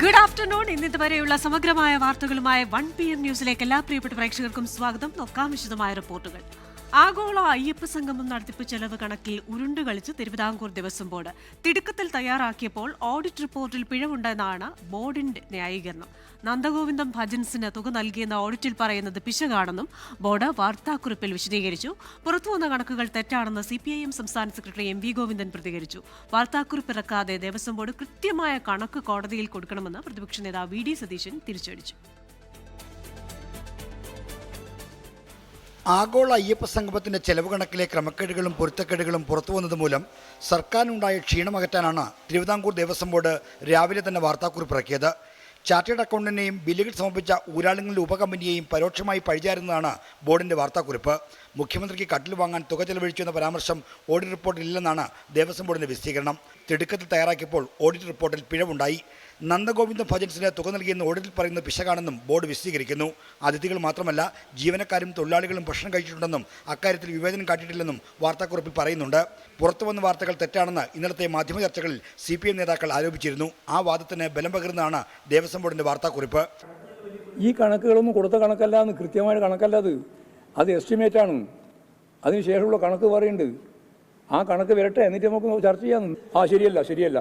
Good afternoon. ഇന്നിതുവരെയുള്ള സമഗ്രമായ വാർത്തകളുമായ 1 PM ന്യൂസിലേക്ക് എല്ലാ പ്രിയപ്പെട്ട പ്രേക്ഷകർക്കും സ്വാഗതം. നോക്കാം വിശദമായ റിപ്പോർട്ടുകൾ. ആഗോള അയ്യപ്പ സംഗമം നടത്തിപ്പ് ചെലവ് കണക്കിൽ ഉരുണ്ടുകളിച്ച് തിരുവിതാംകൂർ ദേവസ്വം ബോർഡ് തിടുക്കത്തിൽ തയ്യാറാക്കിയപ്പോൾ ഓഡിറ്റ് റിപ്പോർട്ടിൽ പിഴവുണ്ടെന്നാണ് ബോർഡിന്റെ ന്യായീകരണം. നന്ദഗോവിന്ദം ഭജൻസിന് തുക നൽകിയെന്ന ഓഡിറ്റിൽ പറയുന്നത് പിശകാണെന്നും ബോർഡ് വാർത്താക്കുറിപ്പിൽ വിശദീകരിച്ചു. പുറത്തുവന്ന കണക്കുകൾ തെറ്റാണെന്ന് CPIM സംസ്ഥാന സെക്രട്ടറി MV ഗോവിന്ദൻ പ്രതികരിച്ചു. വാർത്താക്കുറിപ്പ് ഇറക്കാതെ ദേവസ്വം ബോർഡ് കൃത്യമായ കണക്ക് കോടതിയിൽ കൊടുക്കണമെന്ന് പ്രതിപക്ഷ നേതാവ് VD സതീശൻ തിരിച്ചടിച്ചു. ആഗോള അയ്യപ്പ സംഗമത്തിന്റെ ചെലവ് കണക്കിലെ ക്രമക്കേടുകളും പൊരുത്തക്കേടുകളും പുറത്തുവന്നത് മൂലം സർക്കാരിനുണ്ടായ ക്ഷീണമകറ്റാനാണ് തിരുവിതാംകൂർ ദേവസ്വം ബോർഡ് രാവിലെ തന്നെ വാർത്താക്കുറിപ്പ് ഇറക്കിയത്. ചാർട്ടേഡ് അക്കൗണ്ടന്റിനെയും ബില്ലുകൾ സമർപ്പിച്ച ഊരാളുങ്ങളുടെ ഉപകമ്പനിയെയും പരോക്ഷമായി പഴിചാരുന്നതാണ് ബോർഡിന്റെ വാർത്താക്കുറിപ്പ്. മുഖ്യമന്ത്രിക്ക് കട്ടിൽ വാങ്ങാൻ തുക ചെലവഴിച്ചു എന്ന പരാമർശം ഓഡിറ്റ് റിപ്പോർട്ടിൽ ഇല്ലെന്നാണ് ദേവസ്വം ബോർഡിന്റെ വിശദീകരണം. തിടുക്കത്തിൽ തയ്യാറാക്കിയപ്പോൾ ഓഡിറ്റ് റിപ്പോർട്ടിൽ പിഴവുണ്ടായി. നന്ദഗോവിന്ദ ഭജൻസിന് തുക നൽകിയെന്ന് ഓഡിറ്റിൽ പറയുന്നത് പിശകാണെന്നും ബോർഡ് വിശദീകരിക്കുന്നു. അതിഥികൾ മാത്രമല്ല, ജീവനക്കാരും തൊഴിലാളികളും ഭക്ഷണം കഴിച്ചിട്ടുണ്ടെന്നും അക്കാര്യത്തിൽ വിവേചനം കാട്ടിയിട്ടില്ലെന്നും വാർത്താക്കുറിപ്പിൽ പറയുന്നുണ്ട്. പുറത്തുവന്ന വാർത്തകൾ തെറ്റാണെന്ന് ഇന്നലത്തെ മാധ്യമ ചർച്ചകളിൽ CPM നേതാക്കൾ ആരോപിച്ചിരുന്നു. ആ വാദത്തിന് ബലം പകരുന്നതാണ് ദേവസ്വം ബോർഡിന്റെ വാർത്താക്കുറിപ്പ്. ഈ കണക്കുകളൊന്നും കൊടുത്ത കണക്കല്ല, എന്ന് കൃത്യമായ കണക്കല്ല, അത് എസ്റ്റിമേറ്റ് ആണ്. അതിനുശേഷമുള്ള കണക്ക് പറയുന്നുണ്ട്. ആ കണക്ക് വരട്ടെ, എന്നിട്ട് നമുക്ക് ചർച്ച ചെയ്യാം. ശരിയല്ല,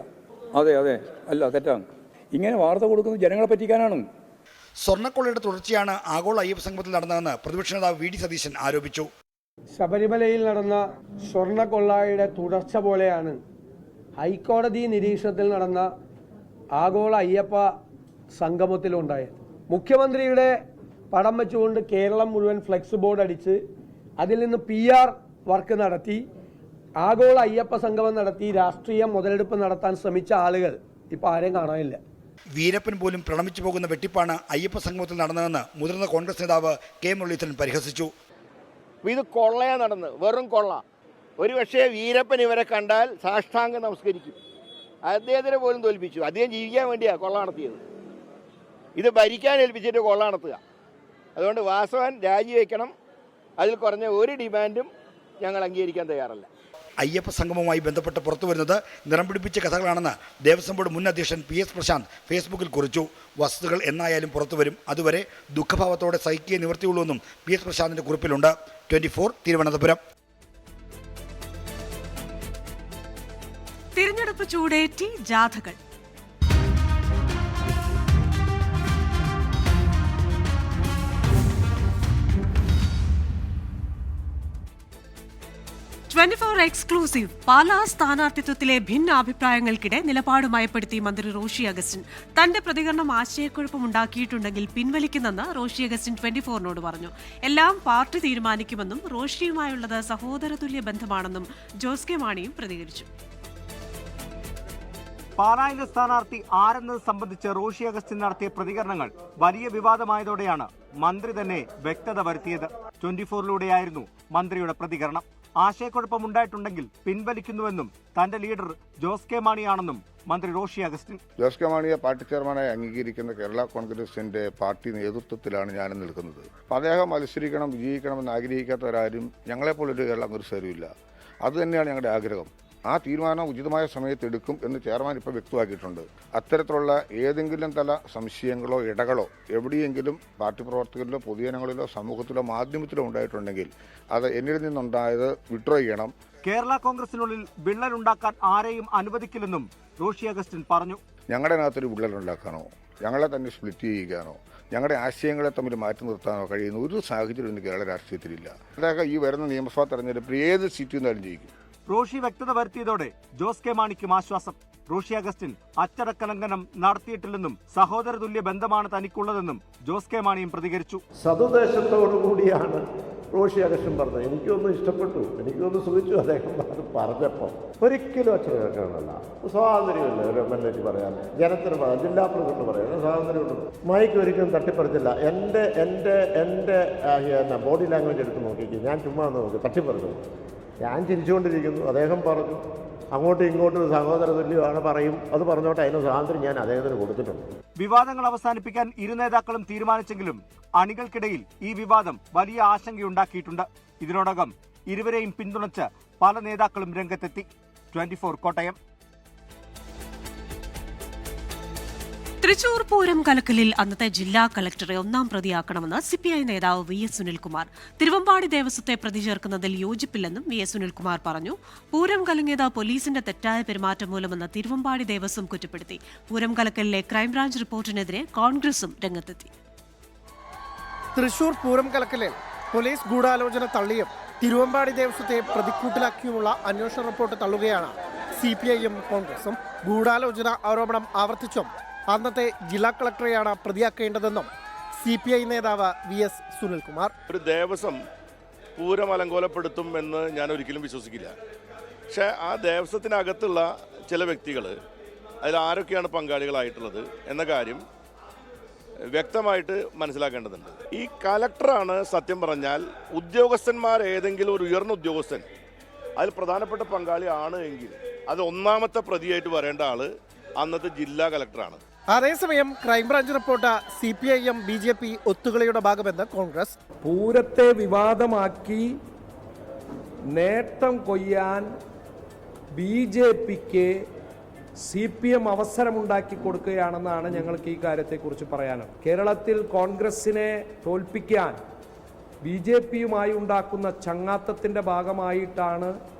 അതെ അല്ല, തെറ്റാണ്. ഇങ്ങനെ വാർത്ത കൊടുക്കുന്നത് ജനങ്ങളെ പറ്റിക്കാനാണ്. സ്വർണ്ണക്കൊള്ളയുടെ തുടർച്ചയാണ് ആഗോള അയ്യപ്പ സംഗമത്തിൽ നടന്നതെന്ന് പ്രതിപക്ഷ നേതാവ് VD സതീശൻ ആരോപിച്ചു. ശബരിമലയിൽ നടന്ന സ്വർണ്ണക്കൊള്ളയുടെ തുടർച്ച പോലെയാണ് ഹൈക്കോടതി നിരീക്ഷണത്തിൽ നടന്ന ആഗോള അയ്യപ്പ സംഗമത്തിലുണ്ടായത്. മുഖ്യമന്ത്രിയുടെ പടം വെച്ചുകൊണ്ട് കേരളം മുഴുവൻ ഫ്ലെക്സ് ബോർഡ് അടിച്ച് അതിൽ നിന്ന് PR വർക്ക് നടത്തി ആഗോള അയ്യപ്പ സംഗമം നടത്തി രാഷ്ട്രീയ മുതലെടുപ്പ് നടത്താൻ ശ്രമിച്ച ആളുകൾ ഇപ്പോൾ ആരെയും കാണാനില്ല. വീരപ്പൻ പോലും പ്രണമിച്ചു പോകുന്ന വെട്ടിപ്പാണ് അയ്യപ്പ സംഗമത്തിൽ നടന്നതെന്ന് മുതിർന്ന കോൺഗ്രസ് നേതാവ് K മുരളീധരൻ പരിഹസിച്ചു. ഇത് കൊള്ളയാ നടന്ന്, വെറും കൊള്ള. ഒരുപക്ഷെ വീരപ്പൻ ഇവരെ കണ്ടാൽ സാഷ്ടാംഗം നമസ്കരിക്കും. അദ്ദേഹത്തിനെ പോലും തോൽപ്പിച്ചു. അദ്ദേഹം ജീവിക്കാൻ വേണ്ടിയാണ് കൊള്ള നടത്തിയത്. ഇത് ഭരിക്കാൻ ഏൽപ്പിച്ചിട്ട് കൊള്ള നടത്തുക. അതുകൊണ്ട് വാസവൻ രാജിവെക്കണം. അതിൽ കുറഞ്ഞ ഒരു ഡിമാൻഡും ഞങ്ങൾ അംഗീകരിക്കാൻ തയ്യാറല്ല. അയ്യപ്പ സംഗമവുമായി ബന്ധപ്പെട്ട് പുറത്തുവരുന്നത് നിറം പിടിപ്പിച്ച കഥകളാണെന്ന് ദേവസ്വം ബോർഡ് മുൻ അധ്യക്ഷൻ PS പ്രശാന്ത് ഫേസ്ബുക്കിൽ കുറിച്ചു. വസ്തുതകൾ എന്നായാലും പുറത്തുവരും, അതുവരെ ദുഃഖഭാവത്തോടെ സഹിക്കേ നിവൃത്തിയുള്ളൂവെന്നും PS പ്രശാന്തിന്റെ കുറിപ്പിലുണ്ട്. 24 തിരുവനന്തപുരം. തിരഞ്ഞെടുപ്പ് ചൂടേറ്റി ജാഥകൾ. എക്സ്ക്ലൂസീവ്. പാലാ സ്ഥാനാർത്ഥിത്വത്തിലെ ഭിന്നാഭിപ്രായങ്ങൾക്കിടെ നിലപാട് മയപ്പെടുത്തി മന്ത്രി റോഷി അഗസ്റ്റിൻ. തന്റെ പ്രതികരണം ആശയക്കുഴപ്പമുണ്ടാക്കിയിട്ടുണ്ടെങ്കിൽ പിൻവലിക്കുമെന്ന് റോഷി അഗസ്റ്റിൻ 24നോട് പറഞ്ഞു. എല്ലാം പാർട്ടി തീരുമാനിക്കുമെന്നും റോഷിയുമായുള്ളത് സഹോദരതുല്യ ബന്ധമാണെന്നും ജോസ് കെ മാണിയും പ്രതികരിച്ചു. പാലായിലെ സ്ഥാനാർത്ഥി ആരെന്നത് സംബന്ധിച്ച് റോഷി അഗസ്റ്റിൻ നടത്തിയ പ്രതികരണങ്ങൾ വലിയ വിവാദമായതോടെയാണ് മന്ത്രി തന്നെ വ്യക്തത വരുത്തിയത്. 24ലൂടെയായിരുന്നു മന്ത്രിയുടെ പ്രതികരണം. ആശയക്കുഴപ്പമുണ്ടായിട്ടുണ്ടെങ്കിൽ പിൻവലിക്കുന്നുവെന്നും തന്റെ ലീഡർ ജോസ് കെ മാണിയാണെന്നും മന്ത്രി റോഷി അഗസ്റ്റിൻ. ജോസ് കെ മാണിയെ പാർട്ടി ചെയർമാനായി അംഗീകരിക്കുന്ന കേരള കോൺഗ്രസിന്റെ പാർട്ടി നേതൃത്വത്തിലാണ് ഞാനും നിൽക്കുന്നത്. അദ്ദേഹം മത്സരിക്കണം, വിജയിക്കണമെന്ന് ആഗ്രഹിക്കാത്തവരാരും ഞങ്ങളെപ്പോലൊരു കേരള കോൺഗ്രസ്സുകാരുമില്ല. അതുതന്നെയാണ് ഞങ്ങളുടെ ആഗ്രഹം. ആ തീരുമാനം ഉചിതമായ സമയത്ത് എടുക്കും എന്ന് ചെയർമാൻ ഇപ്പോൾ വ്യക്തമാക്കിയിട്ടുണ്ട്. അത്തരത്തിലുള്ള ഏതെങ്കിലും തല സംശയങ്ങളോ ഇടകളോ എവിടെയെങ്കിലും പാർട്ടി പ്രവർത്തകരിലോ പൊതുജനങ്ങളിലോ സമൂഹത്തിലോ മാധ്യമത്തിലോ ഉണ്ടായിട്ടുണ്ടെങ്കിൽ അത് എന്നിൽ നിന്നുണ്ടായത് വിഡ്രോ ചെയ്യണം. കേരള കോൺഗ്രസിനുള്ളിൽ വിള്ളലുണ്ടാക്കാൻ ആരെയും അനുവദിക്കില്ലെന്നും റോഷി അഗസ്റ്റിൻ പറഞ്ഞു. ഞങ്ങളുടെ അകത്തൊരു വിള്ളലുണ്ടാക്കാനോ ഞങ്ങളെ തന്നെ സ്പ്ലിറ്റ് ചെയ്യിക്കാനോ ഞങ്ങളുടെ ആശയങ്ങളെ തമ്മിൽ മാറ്റി നിർത്താനോ കഴിയുന്ന ഒരു സാഹചര്യം ഇന്ന് കേരള രാഷ്ട്രീയത്തിലില്ല. അദ്ദേഹം ഈ വരുന്ന നിയമസഭാ തെരഞ്ഞെടുപ്പിൽ ഏത് സീറ്റിൽ നിന്നാലും ജയിക്കും. റോഷി വ്യക്തത വരുത്തിയതോടെ ജോസ് കെ മാണിക്കും ആശ്വാസം. റോഷി അഗസ്റ്റിൻ അച്ചടക്കലംഘനം നടത്തിയിട്ടില്ലെന്നും സഹോദരതുല്യ ബന്ധമാണ് തനിക്കുള്ളതെന്നും ജോസ് കെ മാണിയും പ്രതികരിച്ചു. സതുദ്ദേശത്തോടുകൂടിയാണ് റോഷി അഗസ്റ്റിൻ പറഞ്ഞത്. എനിക്കൊന്നും ഇഷ്ടപ്പെട്ടു, എനിക്കൊന്നും സുഖിച്ചു അദ്ദേഹം അത് പറഞ്ഞപ്പോൾ. ഒരിക്കലും അച്ചടക്കമല്ല, സ്വാതന്ത്ര്യമില്ല. ഒരു MLA പറയാൻ, ജനത്തിന് പറയാം, ജില്ലാ പ്രസിഡന്റ് പറയാൻ സ്വാതന്ത്ര്യമുണ്ട്. മൈക്ക് ഒരിക്കലും തട്ടിപ്പറിച്ചില്ല. എൻ്റെ ബോഡി ലാംഗ്വേജ് എടുത്ത് നോക്കിക്കും. ഞാൻ ചുമ്മാ നോക്കി തട്ടിപ്പറിച്ചു. ഞാൻ ചിരിച്ചുകൊണ്ടിരിക്കുന്നു. അദ്ദേഹം പറഞ്ഞു അങ്ങോട്ടും ഇങ്ങോട്ടും സഹോദര തുല്യമാണ് പറയും. അത് പറഞ്ഞോട്ടെ, അതിന് സ്വാതന്ത്ര്യം ഞാൻ അദ്ദേഹത്തിന് കൊടുത്തിട്ടുണ്ട്. വിവാദങ്ങൾ അവസാനിപ്പിക്കാൻ ഇരു നേതാക്കളും തീരുമാനിച്ചെങ്കിലും അണികൾക്കിടയിൽ ഈ വിവാദം വലിയ ആശങ്കയുണ്ടാക്കിയിട്ടുണ്ട്. ഇതിനോടകം ഇരുവരെയും പിന്തുണച്ച് പല നേതാക്കളും രംഗത്തെത്തി. 24 കോട്ടയം. തൃശൂർ പൂരം കലക്കലിൽ അന്നത്തെ ജില്ലാ കളക്ടറെ ഒന്നാം പ്രതിയാക്കണമെന്ന് സിപിഐ നേതാവ് VS സുനിൽകുമാർ. തിരുവമ്പാടി ദേവസ്വത്തെ പ്രതി ചേർക്കുന്നതിൽ യോജിപ്പില്ലെന്നും VS സുനിൽകുമാർ പറഞ്ഞു. പൂരം കലങ്ങിയത് പോലീസിന്റെ തെറ്റായ പെരുമാറ്റം മൂലമെന്ന് തിരുവമ്പാടി ദേവസ്വം കുറ്റപ്പെടുത്തി. പൂരം കലക്കലിലെ ക്രൈംബ്രാഞ്ച് റിപ്പോർട്ടിനെതിരെ കോൺഗ്രസും രംഗത്തെത്തി. തൃശൂർ പൂരം കലക്കലിൽ പോലീസ് ഗൂഢാലോചന തള്ളിയും തിരുവമ്പാടി ദേവസ്വത്തെ പ്രതിക്കൂട്ടിലാക്കിയുമുള്ള അന്വേഷണ റിപ്പോർട്ട് തള്ളുകയാണ് CPIയും കോൺഗ്രസും. ഗൂഢാലോചന ആരോപണം ആവർത്തിച്ചും അന്നത്തെ ജില്ലാ കളക്ടറെയാണ് പ്രതിയാക്കേണ്ടതെന്നും CPI നേതാവ് VS സുനിൽകുമാർ. ഒരു ദേവസ്വം പൂരം അലങ്കോലപ്പെടുത്തും എന്ന് ഞാൻ ഒരിക്കലും വിശ്വസിക്കില്ല. പക്ഷേ ആ ദേവസ്വത്തിനകത്തുള്ള ചില വ്യക്തികൾ അതിൽ ആരൊക്കെയാണ് പങ്കാളികളായിട്ടുള്ളത് എന്ന കാര്യം വ്യക്തമായിട്ട് മനസ്സിലാക്കേണ്ടതുണ്ട്. ഈ കലക്ടറാണ് സത്യം പറഞ്ഞാൽ ഉദ്യോഗസ്ഥന്മാർ ഏതെങ്കിലും ഒരു ഉയർന്ന ഉദ്യോഗസ്ഥൻ അതിൽ പ്രധാനപ്പെട്ട പങ്കാളിയാണ് എങ്കിൽ അത് ഒന്നാമത്തെ പ്രതിയായിട്ട് വരേണ്ട ആള് അന്നത്തെ ജില്ലാ കലക്ടറാണ്. അതേസമയം ക്രൈംബ്രാഞ്ച് റിപ്പോർട്ട് CPIM BJP ഒത്തുകളിയുടെ ഭാഗമെന്ന് കോൺഗ്രസ്. പൂരത്തെ വിവാദമാക്കി നേട്ടം കൊയ്യാൻ BJPക്ക് CPM അവസരമുണ്ടാക്കി കൊടുക്കുകയാണെന്നാണ് ഞങ്ങൾക്ക് ഈ കാര്യത്തെക്കുറിച്ച് പറയാനുള്ളത്. കേരളത്തിൽ കോൺഗ്രസിനെ തോൽപ്പിക്കാൻ BJPയുമായി ഉണ്ടാക്കുന്ന ചങ്ങാത്തത്തിൻ്റെ ഭാഗമായിട്ടാണ്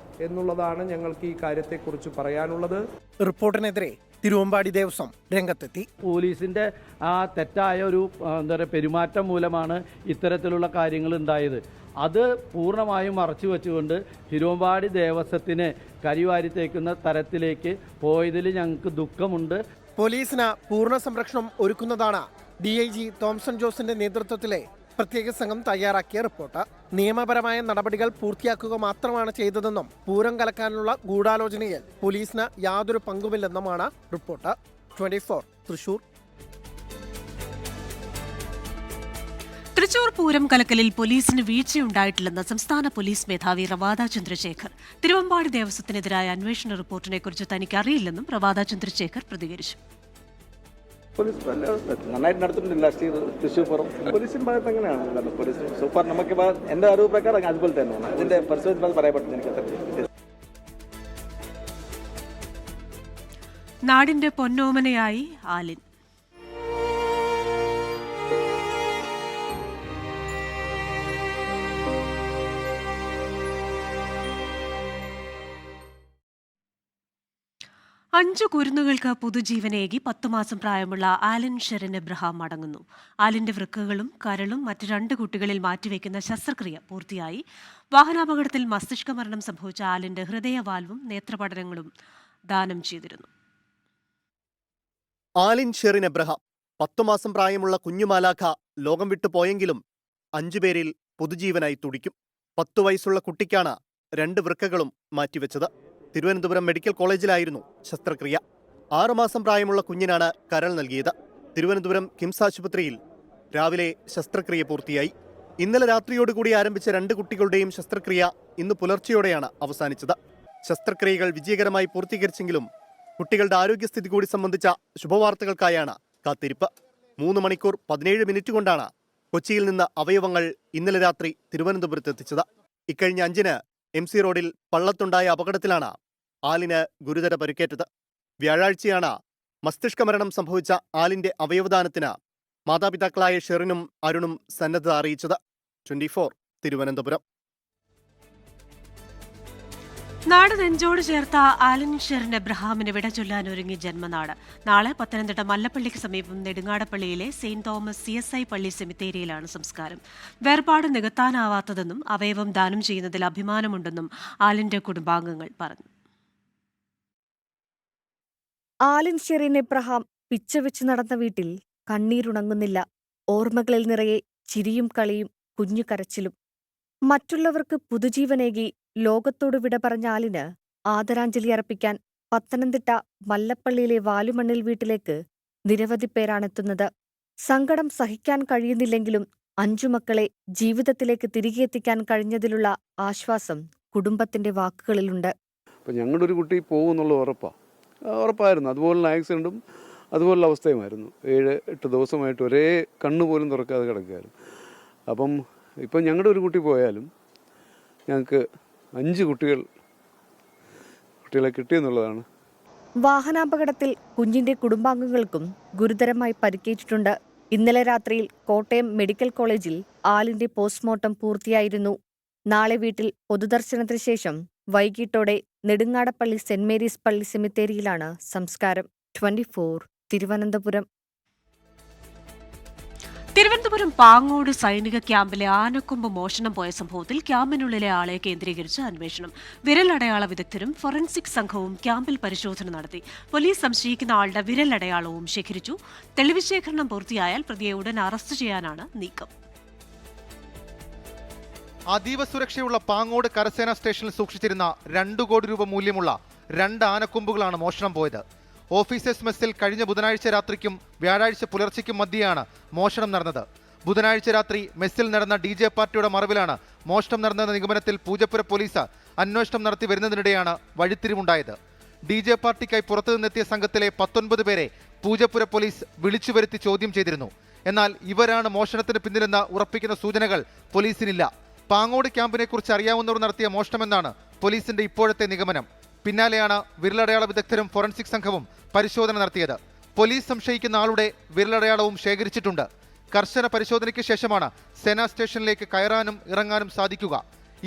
എന്നുള്ളതാണ് ഞങ്ങൾക്ക് ഈ കാര്യത്തെക്കുറിച്ച് പറയാനുള്ളത്. റിപ്പോർട്ടിനെതിരെ തിരുവമ്പാടി ദേവസ്വം രംഗത്തെത്തി. പോലീസിൻ്റെ ആ തെറ്റായ ഒരു പെരുമാറ്റം മൂലമാണ് ഇത്തരത്തിലുള്ള കാര്യങ്ങൾ ഉണ്ടായത്. അത് പൂർണ്ണമായും മറച്ചു വെച്ചുകൊണ്ട് തിരുവമ്പാടി ദേവസ്വത്തിന് കരിവാരി തേക്കുന്ന തരത്തിലേക്ക് പോയതിൽ ഞങ്ങൾക്ക് ദുഃഖമുണ്ട്. പോലീസിന് പൂർണ്ണ സംരക്ഷണം ഒരുക്കുന്നതാണ് DIG തോംസൺ ജോസിന്റെ നേതൃത്വത്തിലെ പ്രത്യേക സംഘം തയ്യാറാക്കിയ റിപ്പോർട്ട്. നിയമപരമായ നടപടികൾ പൂർത്തിയാക്കുക മാത്രമാണ് ചെയ്തതെന്നും പൂരം കലക്കാനുള്ള ഗൂഢാലോചനയിൽ പോലീസിന് യാതൊരു പങ്കുമില്ലെന്നുമാണ് റിപ്പോർട്ട്. 24 തൃശൂർ. തൃശൂർ പൂരം കലക്കലിൽ പോലീസിന് വീഴ്ചയുണ്ടായിട്ടില്ലെന്ന് സംസ്ഥാന പോലീസ് മേധാവി റവാദ ചന്ദ്രശേഖർ. തിരുവമ്പാടി ദേവസ്വത്തിനെതിരായ അന്വേഷണ റിപ്പോർട്ടിനെക്കുറിച്ച് തനിക്ക് അറിയില്ലെന്നും റവാദ ചന്ദ്രശേഖർ പ്രതികരിച്ചു. പോലീസ് നന്നായിട്ട് നടത്തുന്നുണ്ട് ലാസ്റ്റ് ഇയർ തൃശ്ശൂർ പൂരം. പോലീസിൻ്റെ ഭാഗത്ത് എങ്ങനെയാണ് പോലീസ് സൂപ്പർ നമുക്ക് എൻ്റെ അറിവ് പ്രകാരം അതുപോലെ തന്നെയാണ്. അതിൻ്റെ പരിശോധന പറയപ്പെടുന്നത് എനിക്ക്. നാടിന്റെ പൊന്നോമനയായി ആലിൻ. അഞ്ചു കുരുന്നുകൾക്ക് പുതുജീവനേകി 10 മാസം പ്രായമുള്ള ആലൻ ഷെറിൻ എബ്രഹാം മടങ്ങുന്നു. ആലിന്റെ വൃക്കകളും കരളും മറ്റ് 2 കുട്ടികളിൽ മാറ്റിവെക്കുന്ന ശസ്ത്രക്രിയ പൂർത്തിയായി. വാഹനാപകടത്തിൽ മസ്തിഷ്ക മരണം സംഭവിച്ച ആലിന്റെ ഹൃദയവാൽവും നേത്രപടലങ്ങളും ദാനം ചെയ്തിരുന്നു. ആലിൻ ഷെറിൻ എബ്രഹാം 10 മാസം പ്രായമുള്ള കുഞ്ഞുമാലാഖ ലോകം വിട്ടു പോയെങ്കിലും 5 പേരിൽ പുതുജീവനായി തുടിക്കും. 10 വയസ്സുള്ള കുട്ടിക്കാണ് 2 വൃക്കകളും മാറ്റിവെച്ചത്. തിരുവനന്തപുരം മെഡിക്കൽ കോളേജിലായിരുന്നു ശസ്ത്രക്രിയ. 6 മാസം പ്രായമുള്ള കുഞ്ഞിനാണ് കരൾ നൽകിയത്. തിരുവനന്തപുരം കിംസ് ആശുപത്രിയിൽ രാവിലെ ശസ്ത്രക്രിയ പൂർത്തിയായി. ഇന്നലെ രാത്രിയോടുകൂടി ആരംഭിച്ച 2 കുട്ടികളുടെയും ശസ്ത്രക്രിയ ഇന്ന് പുലർച്ചെയോടെയാണ് അവസാനിച്ചത്. ശസ്ത്രക്രിയകൾ വിജയകരമായി പൂർത്തീകരിച്ചെങ്കിലും കുട്ടികളുടെ ആരോഗ്യസ്ഥിതി കൂടി സംബന്ധിച്ച ശുഭവാർത്തകൾക്കായാണ് കാത്തിരിപ്പ്. 3 മണിക്കൂർ 17 മിനിറ്റ് കൊണ്ടാണ് കൊച്ചിയിൽ നിന്ന് അവയവങ്ങൾ ഇന്നലെ രാത്രി തിരുവനന്തപുരത്ത് എത്തിച്ചത്. ഇക്കഴിഞ്ഞ 5-ന് MC റോഡിൽ പള്ളത്തുണ്ടായ അപകടത്തിലാണ് ആലിന് ഗുരുതര പരിക്കേറ്റത്. വ്യാഴാഴ്ചയാണ് മസ്തിഷ്ക മരണം സംഭവിച്ച ആലിന്റെ അവയവദാനത്തിന് മാതാപിതാക്കളായ ഷെറിനും അരുണും സന്നദ്ധത അറിയിച്ചത്. 24 തിരുവനന്തപുരം. നാട് നെഞ്ചോട് ചേർത്ത ആലൻ ഷെറിൻ എബ്രഹാമിന് വിട ചൊല്ലാനൊരുങ്ങി ജന്മനാട്. നാളെ പത്തനംതിട്ട മല്ലപ്പള്ളിക്ക് സമീപം നെടുങ്ങാടപ്പള്ളിയിലെ സെയിന്റ് തോമസ് CSI പള്ളി സെമിത്തേരിയിലാണ് സംസ്കാരം. വേർപാട് നികത്താനാവാത്തതെന്നും അവയവം ദാനം ചെയ്യുന്നതിൽ അഭിമാനമുണ്ടെന്നും ആലിന്റെ കുടുംബാംഗങ്ങൾ പറഞ്ഞു. ആലൻ ഷെറിൻ എബ്രഹാം പിച്ചവെച്ച് നടന്ന വീട്ടിൽ കണ്ണീരുണങ്ങുന്നില്ല. ഓർമ്മകളിൽ നിറയെ ചിരിയും കളിയും കുഞ്ഞു കരച്ചിലും. മറ്റുള്ളവർക്ക് പുതുജീവനേകി ലോകത്തോട് വിട പറഞ്ഞ ആലിന് ആദരാഞ്ജലി അർപ്പിക്കാൻ പത്തനംതിട്ട മല്ലപ്പള്ളിയിലെ വാലുമണ്ണിൽ വീട്ടിലേക്ക് നിരവധി പേരാണെത്തുന്നത്. സങ്കടം സഹിക്കാൻ കഴിയുന്നില്ലെങ്കിലും 5 മക്കളെ ജീവിതത്തിലേക്ക് തിരികെ എത്തിക്കാൻ കഴിഞ്ഞതിലുള്ള ആശ്വാസം കുടുംബത്തിന്റെ വാക്കുകളിലുണ്ട്. അപ്പം ഞങ്ങളുടെ ഒരു കുട്ടി പോകുമെന്നുള്ള ഉറപ്പായിരുന്നു. അതുപോലുള്ള ആക്സിഡൻറ്റും അതുപോലുള്ള അവസ്ഥയുമായിരുന്നു. 7-8 ദിവസമായിട്ട് ഒരേ കണ്ണുപോലും തുറക്കാതെ കിടക്കുകയായിരുന്നു. അപ്പം ഇപ്പം ഞങ്ങളുടെ ഒരു കുട്ടി പോയാലും ഞങ്ങൾക്ക് 5 കുട്ടികളെ കിട്ടിയെന്നുള്ളതാണ് വാഹനാപകടത്തിൽ കുഞ്ഞിന്റെ കുടുംബാംഗങ്ങൾക്കും ഗുരുതരമായി പരിക്കേറ്റിട്ടുണ്ട്. ഇന്നലെ രാത്രിയിൽ കോട്ടയം മെഡിക്കൽ കോളേജിൽ ആലിന്റെ പോസ്റ്റ്മോർട്ടം പൂർത്തിയായിരുന്നു. നാളെ വീട്ടിൽ പൊതുദർശനത്തിന് ശേഷം വൈകിട്ടോടെ നെടുങ്ങാടപ്പള്ളി സെന്റ് മേരീസ് പള്ളി സെമിത്തേരിയിലാണ് സംസ്കാരം. 24 തിരുവനന്തപുരം. തിരുവനന്തപുരം പാങ്ങോട് സൈനിക ക്യാമ്പിലെ ആനക്കൊമ്പ് മോഷണം പോയ സംഭവത്തിൽ ക്യാമ്പിനുള്ളിലെ ആളെ കേന്ദ്രീകരിച്ച് അന്വേഷണം. വിരലടയാള വിദഗ്ധരും ഫോറൻസിക് സംഘവും ക്യാമ്പിൽ പരിശോധന നടത്തി. പോലീസ് സംശയിക്കുന്ന ആളുടെ വിരലടയാളവും ശേഖരിച്ചു. തെളിവ് ശേഖരണം പൂർത്തിയായാൽ പ്രതിയെ ഉടൻ അറസ്റ്റ് ചെയ്യാനാണ് നീക്കം. അതീവ സുരക്ഷയുള്ള പാങ്ങോട് കരസേനാ സ്റ്റേഷനിൽ സൂക്ഷിച്ചിരുന്ന 2 കോടി രൂപ മൂല്യമുള്ള 2 ആനക്കൊമ്പുകളാണ് മോഷണം പോയത്. ഓഫീസേഴ്സ് മെസ്സിൽ കഴിഞ്ഞ ബുധനാഴ്ച രാത്രിക്കും വ്യാഴാഴ്ച പുലർച്ചയ്ക്കും മധ്യയാണ് മോഷണം നടന്നത്. ബുധനാഴ്ച രാത്രി മെസ്സിൽ നടന്ന DJ പാർട്ടിയുടെ മറവിലാണ് മോഷണം നടന്നതെന്ന നിഗമനത്തിൽ പൂജപ്പുര പോലീസ് അന്വേഷണം നടത്തി വരുന്നതിനിടെയാണ് വഴിത്തിരിവുണ്ടായത്. DJ പാർട്ടിക്കായി പുറത്തുനിന്നെത്തിയ സംഘത്തിലെ 19 പേരെ പൂജപ്പുര പോലീസ് വിളിച്ചു വരുത്തി ചോദ്യം ചെയ്തിരുന്നു. എന്നാൽ ഇവരാണ് മോഷണത്തിന് പിന്നിലെന്ന് ഉറപ്പിക്കുന്ന സൂചനകൾ പോലീസിനില്ല. പാങ്ങോട് ക്യാമ്പിനെക്കുറിച്ച് അറിയാവുന്നവർ നടത്തിയ മോഷണമെന്നാണ് പോലീസിന്റെ ഇപ്പോഴത്തെ നിഗമനം. പിന്നാലെയാണ് വിരലടയാള വിദഗ്ധരും ഫോറൻസിക് സംഘവും പരിശോധന നടത്തിയത്. പോലീസ് സംശയിക്കുന്ന ആളുടെ വിരലടയാളവും ശേഖരിച്ചിട്ടുണ്ട്. കർശന പരിശോധനയ്ക്ക് ശേഷമാണ് സേനാ സ്റ്റേഷനിലേക്ക് കയറാനും ഇറങ്ങാനും സാധിക്കുക.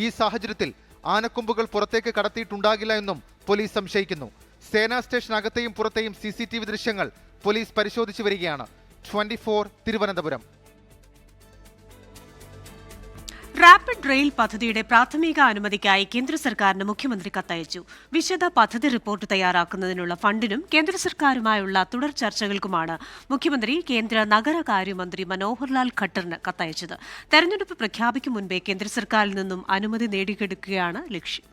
ഈ സാഹചര്യത്തിൽ ആനക്കൊമ്പുകൾ പുറത്തേക്ക് കടത്തിയിട്ടുണ്ടാകില്ല എന്നും പോലീസ് സംശയിക്കുന്നു. സേനാ സ്റ്റേഷനകത്തെയും പുറത്തെയും CCTV ദൃശ്യങ്ങൾ പോലീസ് പരിശോധിച്ചു വരികയാണ്. 24 തിരുവനന്തപുരം. റാപ്പിഡ് റെയിൽ പദ്ധതിയുടെ പ്രാഥമിക അനുമതിക്കായി കേന്ദ്ര സർക്കാരിന് മുഖ്യമന്ത്രി കത്തയച്ചു. വിശദ പദ്ധതി റിപ്പോർട്ട് തയ്യാറാക്കുന്നതിനുള്ള ഫണ്ടിനും കേന്ദ്ര സർക്കാരുമായുള്ള തുടർ ചർച്ചകൾക്കുമാണ് മുഖ്യമന്ത്രി കേന്ദ്ര നഗരകാര്യമന്ത്രി മനോഹർലാൽ ഖട്ടറിന് കത്തയച്ചത്. തെരഞ്ഞെടുപ്പ് പ്രഖ്യാപിക്കും മുൻപേ കേന്ദ്ര സർക്കാരിൽ നിന്നും അനുമതി നേടിയെടുക്കുകയാണ് ലക്ഷ്യം.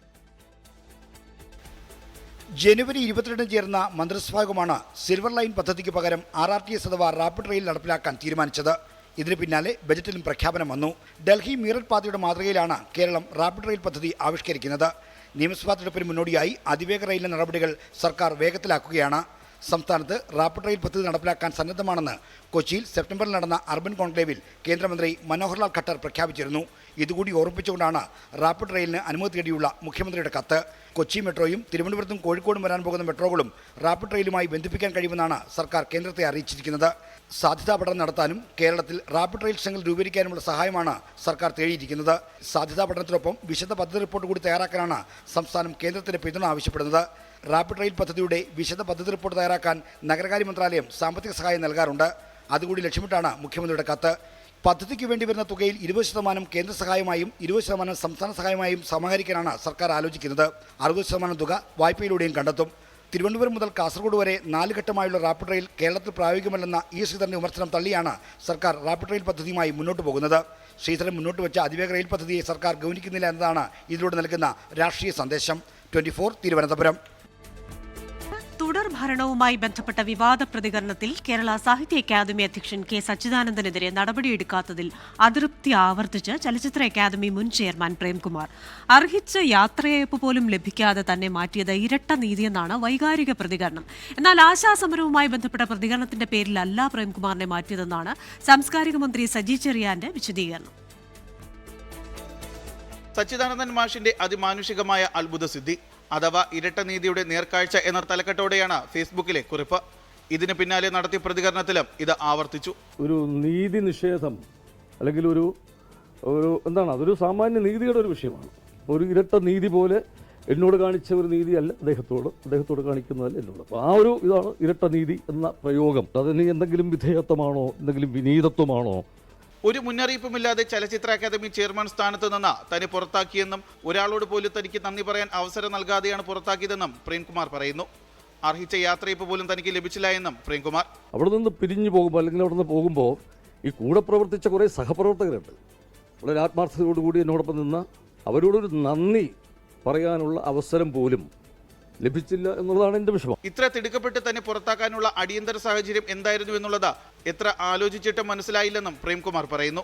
ജനുവരി 22 ചേർന്ന മന്ത്രിസഭായോഗമാണ് സിൽവർ ലൈൻ പദ്ധതിക്ക് പകരം RRTS അഥവാ റാപ്പിഡ് റെയിൽ നടപ്പിലാക്കാൻ തീരുമാനിച്ചത്. ഇതിന് പിന്നാലെ ബജറ്റിലും പ്രഖ്യാപനം വന്നു. ഡൽഹി മീററ്റ് പാതയുടെ മാതൃകയിലാണ് കേരളം റാപ്പിഡ് റെയിൽ പദ്ധതി ആവിഷ്കരിക്കുന്നത്. നിയമസഭാ തെരഞ്ഞെടുപ്പിന് മുന്നോടിയായി അതിവേഗ റെയിലിന്റെ നടപടികൾ സർക്കാർ വേഗത്തിലാക്കുകയാണ്. സംസ്ഥാനത്ത് റാപ്പിഡ് റെയിൽ പദ്ധതി നടപ്പിലാക്കാൻ സന്നദ്ധമാണെന്ന് കൊച്ചിയിൽ സെപ്റ്റംബറിൽ നടന്ന അർബൻ കോൺക്ലേവിൽ കേന്ദ്രമന്ത്രി മനോഹർലാൽ ഖട്ടർ പ്രഖ്യാപിച്ചിരുന്നു. ഇതുകൂടി ഓർമ്മിപ്പിച്ചുകൊണ്ടാണ് റാപ്പിഡ് റെയിലിന് അനുമതി തേടിയുള്ള മുഖ്യമന്ത്രിയുടെ കത്ത്. കൊച്ചി മെട്രോയും തിരുവനന്തപുരത്തും കോഴിക്കോടും വരാൻ പോകുന്ന മെട്രോകളും റാപ്പിഡ് റെയിലുമായി ബന്ധിപ്പിക്കാൻ കഴിയുമെന്നാണ് സർക്കാർ കേന്ദ്രത്തെ അറിയിച്ചിരിക്കുന്നത്. സാധ്യതാ പഠനം നടത്താനും കേരളത്തിൽ റാപ്പിഡ് റെയിൽ ശൃംഖല രൂപീകരിക്കാനുമുള്ള സഹായമാണ് സർക്കാർ തേടിയിരിക്കുന്നത്. സാധ്യതാ പഠനത്തിനൊപ്പം വിശദ പദ്ധതി റിപ്പോർട്ട് കൂടി തയ്യാറാക്കാനാണ് സംസ്ഥാനം കേന്ദ്രത്തിന്റെ പിന്തുണ ആവശ്യപ്പെടുന്നത്. റാപ്പിഡ് റെയിൽ പദ്ധതിയുടെ വിശദ പദ്ധതി റിപ്പോർട്ട് തയ്യാറാക്കാൻ നഗരകാര്യ മന്ത്രാലയം സാമ്പത്തിക സഹായം നൽകാറുണ്ട്. അതുകൂടി ലക്ഷ്യമിട്ടാണ് മുഖ്യമന്ത്രിയുടെ കത്ത്. പദ്ധതിക്ക് വേണ്ടി വരുന്ന തുകയിൽ 20% കേന്ദ്ര സഹായമായും 20% സംസ്ഥാന സഹായമായും സമാഹരിക്കാനാണ് സർക്കാർ ആലോചിക്കുന്നത്. 60% തുക വായ്പയിലൂടെയും കണ്ടെത്തും. തിരുവനന്തപുരം മുതൽ കാസർഗോഡ് വരെ 4 ഘട്ടമായുള്ള റാപ്പിഡ് റെയിൽ കേരളത്തിൽ പ്രായോഗികമല്ലെന്ന ശ്രീധരന്റെ വിമർശനം തള്ളിയാണ് സർക്കാർ റാപ്പിഡ് റെയിൽ പദ്ധതിയുമായി മുന്നോട്ട് പോകുന്നത്. ശ്രീധരൻ മുന്നോട്ട് വെച്ച അതിവേഗ റെയിൽ പദ്ധതിയെ സർക്കാർ ഗൗനിക്കുന്നില്ല എന്നതാണ് ഇതിലൂടെ നൽകുന്ന രാഷ്ട്രീയ സന്ദേശം. 24 തിരുവനന്തപുരം. തുടർ ഭരണവുമായി ബന്ധപ്പെട്ട വിവാദ പ്രതികരണത്തിൽ കേരള സാഹിത്യ അക്കാദമി അധ്യക്ഷൻ K. സച്ചിദാനന്ദനെതിരെ നടപടിയെടുക്കാത്തതിൽ അതൃപ്തി ആവർത്തിച്ച് ചലച്ചിത്ര അക്കാദമി മുൻ ചെയർമാൻ പ്രേംകുമാർ. അർഹിച്ച യാത്രയയപ്പ് പോലും ലഭിക്കാതെ തന്നെ മാറ്റിയത് ഇരട്ട നീതിയെന്നാണ് വൈകാരിക പ്രതികരണം. എന്നാൽ ആശാസമരവുമായി ബന്ധപ്പെട്ട പ്രതികരണത്തിന്റെ പേരിലല്ല പ്രേംകുമാറിനെ മാറ്റിയതെന്നാണ് സാംസ്കാരിക മന്ത്രി സജി ചെറിയാന്റെ വിശദീകരണം. സച്ചിദാനന്ദൻ മാഷിന്റെ അതിമാനുഷികമായ അത്ഭുത സിദ്ധി അഥവാ ഇരട്ട നീതിയുടെ നേർക്കാഴ്ച എന്ന തലക്കെട്ടോടെയാണ് ഫേസ്ബുക്കിലെ കുറിപ്പ്. ഇതിന് പിന്നാലെ നടത്തിയ പ്രതികരണത്തിലും ഇത് ആവർത്തിച്ചു. ഒരു നീതി നിഷേധം അല്ലെങ്കിൽ ഒരു അതൊരു സാമാന്യ നീതിയുടെ ഒരു വിഷയമാണ്. ഒരു ഇരട്ട നീതി പോലെ എന്നോട് കാണിച്ച ഒരു നീതിയല്ല അദ്ദേഹത്തോട് കാണിക്കുന്നതല്ല എന്നോട്. അപ്പോൾ ആ ഒരു ഇതാണ് ഇരട്ട നീതി എന്ന പ്രയോഗം. അതിന് എന്തെങ്കിലും വിധേയത്വമാണോ, എന്തെങ്കിലും വിനീതത്വമാണോ? ഒരു മുന്നറിയിപ്പുമില്ലാതെ ചലച്ചിത്ര അക്കാദമി ചെയർമാൻ സ്ഥാനത്ത് നിന്ന് തന്നെ പുറത്താക്കിയെന്നും ഒരാളോട് പോലും തനിക്ക് നന്ദി പറയാൻ അവസരം നൽകാതെയാണ് പുറത്താക്കിയതെന്നും പ്രേംകുമാർ പറയുന്നു. അർഹിച്ച യാത്രയപ്പ് പോലും തനിക്ക് ലഭിച്ചില്ല എന്നും പ്രേംകുമാർ. അവിടെ നിന്ന് പിരിഞ്ഞു പോകുമ്പോൾ അല്ലെങ്കിൽ അവിടെ നിന്ന് പോകുമ്പോൾ ഈ കൂടെ പ്രവർത്തിച്ച കുറേ സഹപ്രവർത്തകരുണ്ട്. വളരെ ആത്മാർത്ഥതയോടുകൂടി എന്നോടൊപ്പം നിന്ന് അവരോടൊരു നന്ദി പറയാനുള്ള അവസരം പോലും ലഭിച്ചില്ല എന്നുള്ളതാണ് എൻ്റെ വിഷമം. ഇത്ര തിടുക്കപ്പെട്ട് തന്നെ പുറത്താക്കാനുള്ള അടിയന്തര സാഹചര്യം എന്തായിരുന്നു എന്നുള്ളത് എത്ര ആലോചിച്ചിട്ടും മനസ്സിലായില്ലെന്നും പ്രേംകുമാർ പറയുന്നു.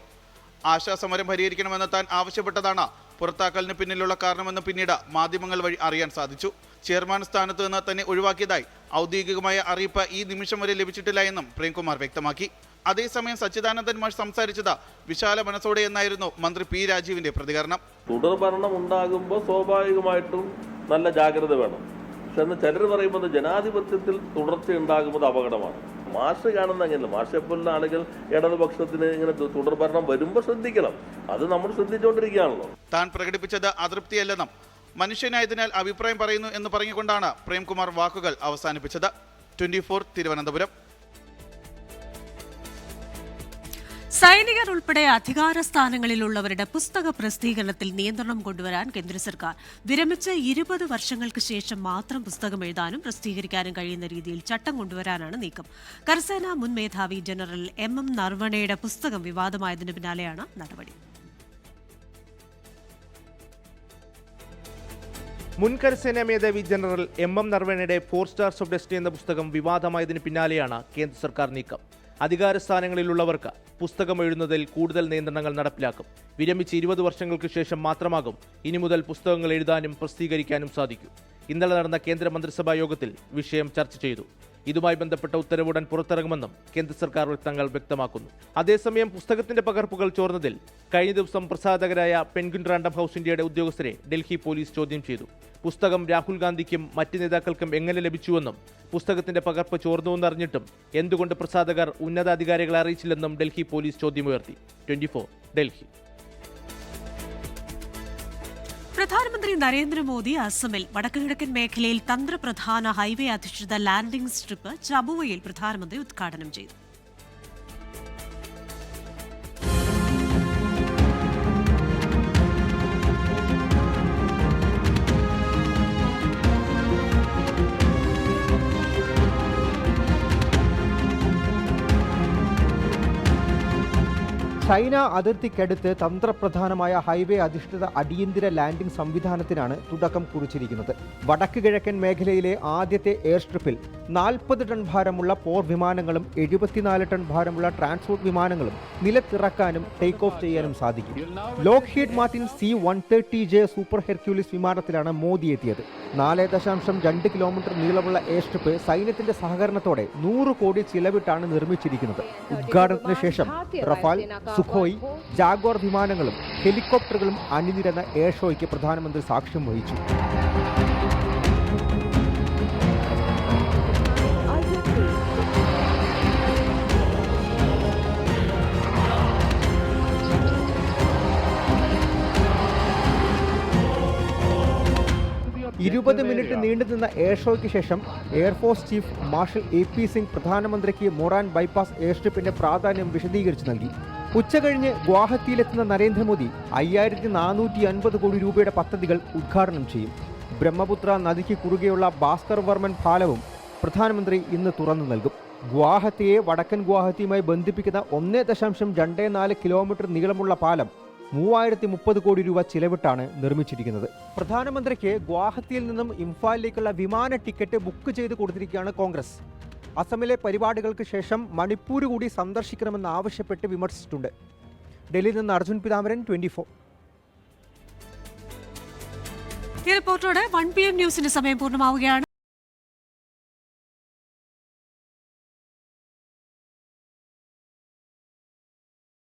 ആശാസമരം പരിഹരിക്കണമെന്ന് താൻ ആവശ്യപ്പെട്ടതാണ് പുറത്താക്കലിന് പിന്നിലുള്ള കാരണമെന്ന് പിന്നീട് മാധ്യമങ്ങൾ വഴി അറിയാൻ സാധിച്ചു. ചെയർമാൻ സ്ഥാനത്ത് നിന്ന് തന്നെ ഒഴിവാക്കിയതായി ഔദ്യോഗികമായ അറിയിപ്പ് ഈ നിമിഷം വരെ ലഭിച്ചിട്ടില്ല എന്നും പ്രേംകുമാർ വ്യക്തമാക്കി. അതേസമയം സച്ചിദാനന്ദൻ മാഷ് സംസാരിച്ചത് വിശാല മനസ്സോടെ എന്നായിരുന്നു മന്ത്രി P. രാജീവിന്റെ പ്രതികരണം. തുടർ ഭരണം ഉണ്ടാകുമ്പോൾ സ്വാഭാവികമായിട്ടും നല്ല ജാഗ്രത വേണം. പക്ഷെ എന്നാൽ ചിലർ പറയുമ്പോൾ ജനാധിപത്യത്തിൽ തുടർച്ചയുണ്ടാകുന്നത് അപകടമാണ്. മാഷ് കാണുന്ന അങ്ങനെയല്ല. മാഷെ പോലുള്ള ആളുകൾ ഇടതുപക്ഷത്തിന് ഇങ്ങനെ തുടർഭരണം വരുമ്പോൾ ശ്രദ്ധിക്കണം. അത് നമ്മൾ ശ്രദ്ധിച്ചുകൊണ്ടിരിക്കുകയാണല്ലോ. താൻ പ്രകടിപ്പിച്ചത് അതൃപ്തിയല്ലെന്നും മനുഷ്യനായതിനാൽ അഭിപ്രായം പറയുന്നു എന്ന് പറഞ്ഞുകൊണ്ടാണ് പ്രേംകുമാർ വാക്കുകൾ അവസാനിപ്പിച്ചത്. 24 തിരുവനന്തപുരം. സൈനികർ ഉൾപ്പെടെ അധികാര സ്ഥാനങ്ങളിലുള്ളവരുടെ പുസ്തക പ്രസിദ്ധീകരണത്തിൽ നിയന്ത്രണം കൊണ്ടുവരാൻ കേന്ദ്ര സർക്കാർ വിരമിച്ച് 20 വർഷങ്ങൾക്ക് ശേഷം മാത്രം പുസ്തകം എഴുതാനും പ്രസിദ്ധീകരിക്കാനും കഴിയുന്ന രീതിയിൽ ചട്ടം കൊണ്ടുവരാനാണ് നീക്കം. കരസേന മുൻ മേധാവി ജനറൽ MM നർവണയുടെ പുസ്തകം വിവാദമായതിനു പിന്നാലെയാണ് നടപടി. മുൻ കരസേനാ മേധാവി general MM നർവണയുടെ 4 stars of destiny എന്ന പുസ്തകം വിവാദമായതിനു പിന്നാലെയാണ് കേന്ദ്ര സർക്കാർ നീക്കം. അധികാര സ്ഥാനങ്ങളിലുള്ളവർക്ക് പുസ്തകം എഴുതുന്നതിൽ കൂടുതൽ നിയന്ത്രണങ്ങൾ നടപ്പിലാക്കും. വിരമിച്ച് 20 വർഷങ്ങൾക്ക് ശേഷം മാത്രമാകും ഇനി മുതൽ പുസ്തകങ്ങൾ എഴുതാനും പ്രസിദ്ധീകരിക്കാനും സാധിക്കൂ. ഇന്നലെ നടന്ന കേന്ദ്ര മന്ത്രിസഭാ യോഗത്തിൽ വിഷയം ചർച്ച ചെയ്തു. ഇതുമായി ബന്ധപ്പെട്ട ഉത്തരവുടൻ പുറത്തിറങ്ങുമെന്നും കേന്ദ്ര സർക്കാർ വൃത്തങ്ങൾ വ്യക്തമാക്കുന്നു. അതേസമയം പുസ്തകത്തിന്റെ പകർപ്പുകൾ ചോർന്നതിൽ കഴിഞ്ഞ ദിവസം പ്രസാധകരായ പെൻഗ്വിൻ റാൻഡം ഹൗസ് ഇന്ത്യയുടെ ഉദ്യോഗസ്ഥരെ ഡൽഹി പോലീസ് ചോദ്യം ചെയ്തു. പുസ്തകം രാഹുൽ ഗാന്ധിക്കും മറ്റ് നേതാക്കൾക്കും എങ്ങനെ ലഭിച്ചുവെന്നും പുസ്തകത്തിന്റെ പകർപ്പ് ചോർന്നുവെന്നറിഞ്ഞിട്ടും എന്തുകൊണ്ട് പ്രസാധകർ ഉന്നതാധികാരികളെ അറിയിച്ചില്ലെന്നും ഡൽഹി പോലീസ് ചോദ്യമുയർത്തി. 24 ഡൽഹി. പ്രധാനമന്ത്രി നരേന്ദ്രമോദി അസമിൽ വടക്കുകിഴക്കൻ മേഖലയിൽ തന്ത്രപ്രധാന ഹൈവേ അധിഷ്ഠിത ലാൻഡിംഗ് സ്ട്രിപ്പ് ചബുവയിൽ പ്രധാനമന്ത്രി ഉദ്ഘാടനം ചെയ്തു. ചൈന അതിർത്തിക്കടുത്ത് തന്ത്രപ്രധാനമായ ഹൈവേ അധിഷ്ഠിത അടിയന്തര ലാൻഡിംഗ് സംവിധാനത്തിനാണ് തുടക്കം കുറിച്ചിരിക്കുന്നത്. വടക്ക് കിഴക്കൻ മേഖലയിലെ ആദ്യത്തെ എയർ സ്ട്രിപ്പിൽ 40 ടൺ ഭാരമുള്ള പോർ വിമാനങ്ങളും 74 ടൺ ഭാരമുള്ള ട്രാൻസ്പോർട്ട് വിമാനങ്ങളും നിലത്തിറക്കാനും ടേക്ക് ഓഫ് ചെയ്യാനും സാധിക്കും. ലോക്ഹീഡ് മാർട്ടിൻ C-130J സൂപ്പർ ഹെർക്യൂലിസ് വിമാനത്തിലാണ് മോദി എത്തിയത്. 4.2 കിലോമീറ്റർ നീളമുള്ള എയർ സ്ട്രിപ്പ് സൈന്യത്തിന്റെ സഹകരണത്തോടെ 100 കോടി ചിലവിട്ടാണ് നിർമ്മിച്ചിരിക്കുന്നത്. ഉദ്ഘാടനത്തിന് ശേഷം റഫാൽ, സുഖോയ്, ജാഗ്വാർ വിമാനങ്ങളും ഹെലികോപ്റ്ററുകളും അണിനിരന്ന എയർ ഷോയ്ക്ക് പ്രധാനമന്ത്രി സാക്ഷ്യം വഹിച്ചു. ഇരുപത് മിനിറ്റ് നീണ്ടുനിന്ന എയർ ഷോയ്ക്ക് ശേഷം air force chief marshal AP Singh പ്രധാനമന്ത്രിക്ക് മൊറാൻ ബൈപ്പാസ് എയർ സ്ട്രിപ്പിന്റെ പ്രാധാന്യം വിശദീകരിച്ചു നൽകി. ഉച്ചകഴിഞ്ഞ് ഗുവാഹത്തിയിലെത്തുന്ന നരേന്ദ്രമോദി 5450 കോടി രൂപയുടെ പദ്ധതികൾ ഉദ്ഘാടനം ചെയ്യും. ബ്രഹ്മപുത്ര നദിക്ക് കുറുകെയുള്ള ഭാസ്കർ വർമ്മൻ പാലവും പ്രധാനമന്ത്രി ഇന്ന് തുറന്നു നൽകും. ഗുവാഹത്തിയെ വടക്കൻ ഗുവാഹത്തിയുമായി ബന്ധിപ്പിക്കുന്ന 1.24 കിലോമീറ്റർ നീളമുള്ള പാലം 3030 കോടി രൂപ ചിലവിട്ടാണ് നിർമ്മിച്ചിരിക്കുന്നത്. പ്രധാനമന്ത്രിക്ക് ഗുവാഹത്തിയിൽ നിന്നും ഇംഫാലിലേക്കുള്ള വിമാന ടിക്കറ്റ് ബുക്ക് ചെയ്ത് കൊടുത്തിരിക്കുകയാണ് കോൺഗ്രസ്. അസമിലെ പരിപാടികൾക്ക് ശേഷം മണിപ്പൂർ കൂടി സന്ദർശിക്കണമെന്ന് ആവശ്യപ്പെട്ട് വിമർശിച്ചിട്ടുണ്ട്. ഡൽഹിയിൽ നിന്ന് അർജുൻ പിതാമരൻ, 24. ഈ റിപ്പോർട്ടോടെ 1 PM ന്യൂസിന്റെ സമയം പൂർണ്ണമാവുകയാണ്.